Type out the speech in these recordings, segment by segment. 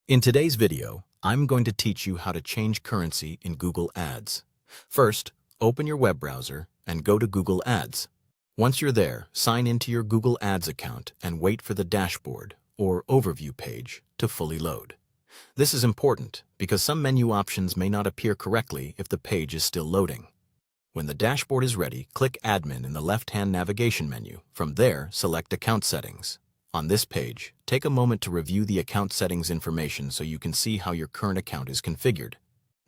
In today's video, I'm going to teach you how to change currency in Google Ads. First, open your web browser and go to Google Ads. Once you're there, sign into your Google Ads account and wait for the dashboard or overview page to fully load. This is important because some menu options may not appear correctly if the page is still loading. When the dashboard is ready, click Admin in the left-hand navigation menu. From there, select Account Settings. On this page, take a moment to review the account settings information so you can see how your current account is configured.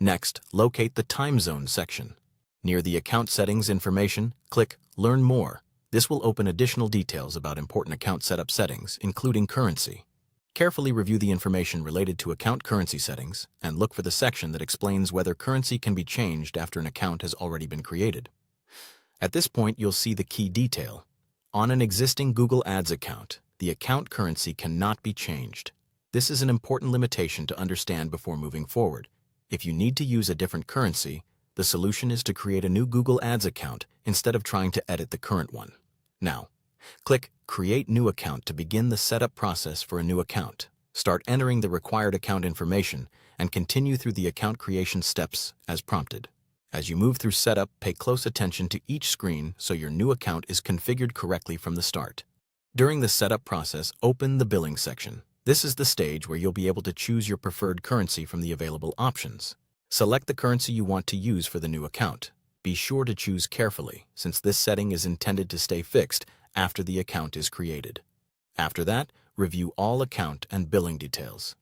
Next, locate the Time Zone section. Near the account settings information, click Learn More. This will open additional details about important account setup settings, including currency. Carefully review the information related to account currency settings and look for the section that explains whether currency can be changed after an account has already been created. At this point, you'll see the key detail. On an existing Google Ads account, the account currency cannot be changed. This is an important limitation to understand before moving forward. If you need to use a different currency, the solution is to create a new Google Ads account instead of trying to edit the current one. Now, click Create New Account to begin the setup process for a new account. Start entering the required account information and continue through the account creation steps as prompted. As you move through setup, pay close attention to each screen so your new account is configured correctly from the start. During the setup process, open the billing section. This is the stage where you'll be able to choose your preferred currency from the available options. Select the currency you want to use for the new account. Be sure to choose carefully, since this setting is intended to stay fixed after the account is created. After that, review all account and billing details.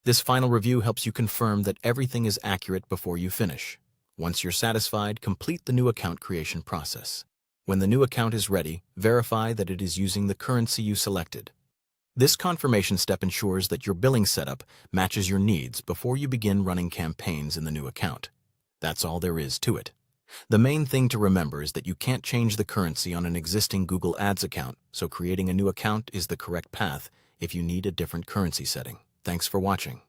This final review helps you confirm that everything is accurate before you finish. Once you're satisfied, complete the new account creation process. When the new account is ready, verify that it is using the currency you selected. This confirmation step ensures that your billing setup matches your needs before you begin running campaigns in the new account. That's all there is to it. The main thing to remember is that you can't change the currency on an existing Google Ads account, so creating a new account is the correct path if you need a different currency setting. Thanks for watching.